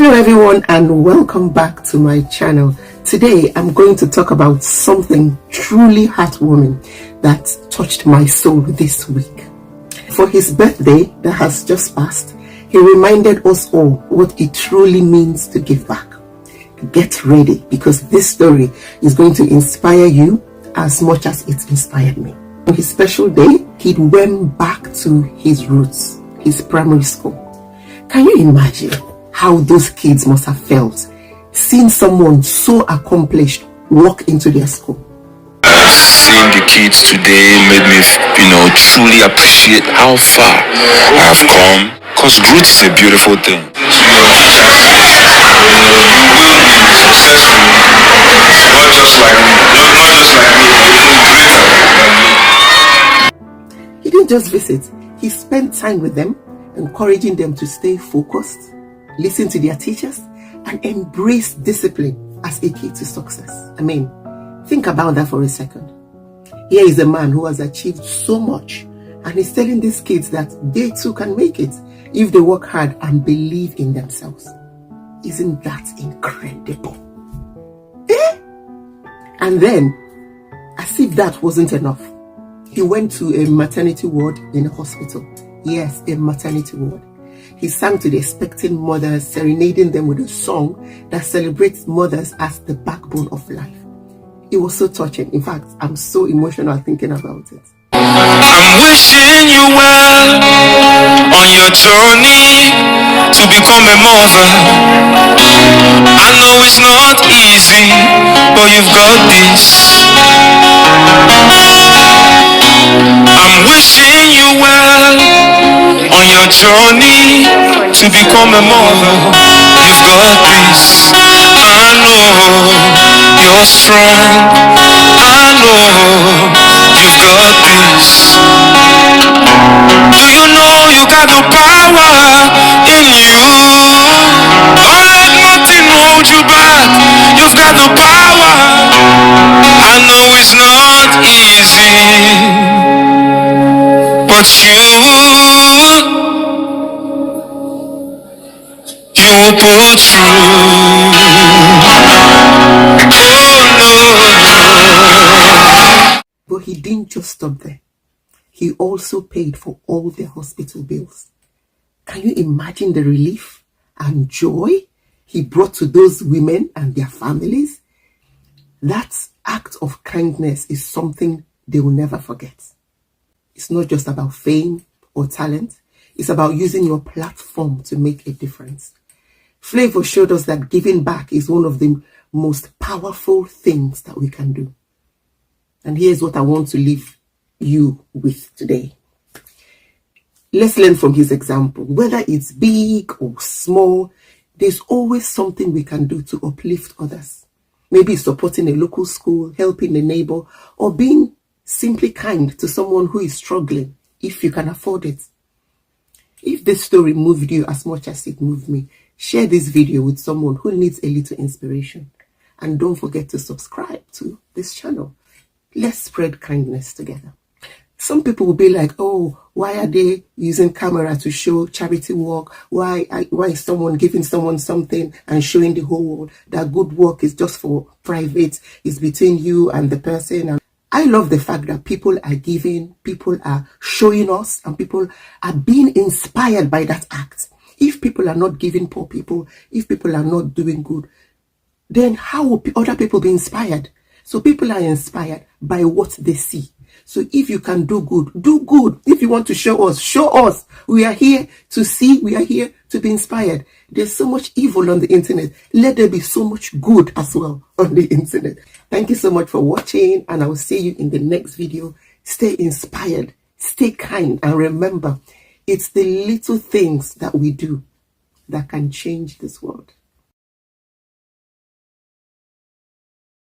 Hello everyone and welcome back to my channel. Today I'm going to talk about something truly heartwarming that touched my soul this week. For his birthday that has just passed, he reminded us all what it truly means to give back. Get ready because this story is going to inspire you as much as it inspired me. On his special day, he went back to his roots, his primary school. Can you imagine how those kids must have felt seeing someone so accomplished walk into their school? Seeing the kids today made me, truly appreciate how far I have come. Because growth is a beautiful thing. He didn't just visit, he spent time with them, encouraging them to stay focused, listen to their teachers, and embrace discipline as a key to success. I mean, think about that for a second. Here is a man who has achieved so much, and he's telling these kids that they too can make it if they work hard and believe in themselves. Isn't that incredible? And then, as if that wasn't enough, he went to a maternity ward in a hospital. Yes, a maternity ward. He sang to the expecting mothers, serenading them with a song that celebrates mothers as the backbone of life. It was so touching. In fact, I'm so emotional thinking about it. I'm wishing you well on your journey to become a mother. I know it's not easy, but you've got this. I'm wishing you well on your journey to become a mother. You've got this. I know you're strong. I know you've got this. Do you know you got the power in you? Don't let nothing hold you back. You've got the power. I know it's not easy, but you pull through. But he didn't just stop there. He also paid for all their hospital bills. Can you imagine the relief and joy he brought to those women and their families? That act of kindness is something they will never forget. It's not just about fame or talent. It's about using your platform to make a difference. Flavor showed us that giving back is one of the most powerful things that we can do. And here's what I want to leave you with today. Let's learn from his example. Whether it's big or small, there's always something we can do to uplift others. Maybe supporting a local school, helping a neighbor, or being simply kind to someone who is struggling, if you can afford it. If this story moved you as much as it moved me, share this video with someone who needs a little inspiration. And don't forget to subscribe to this channel. Let's spread kindness together. Some people will be like, oh, why are they using camera to show charity work? Why is someone giving someone something and showing the whole world? That good work is just for private. It's between you and the person. And I love the fact that people are giving, people are showing us, and people are being inspired by that act. If people are not giving poor people, if people are not doing good, then how will other people be inspired? So people are inspired by what they see. So if you can do good, do good. If you want to show us, show us. We are here to see, we are here to be inspired. There's so much evil on the internet. Let there be so much good as well on the internet. Thank you so much for watching, and I will see you in the next video. Stay inspired, stay kind, and remember, it's the little things that we do that can change this world.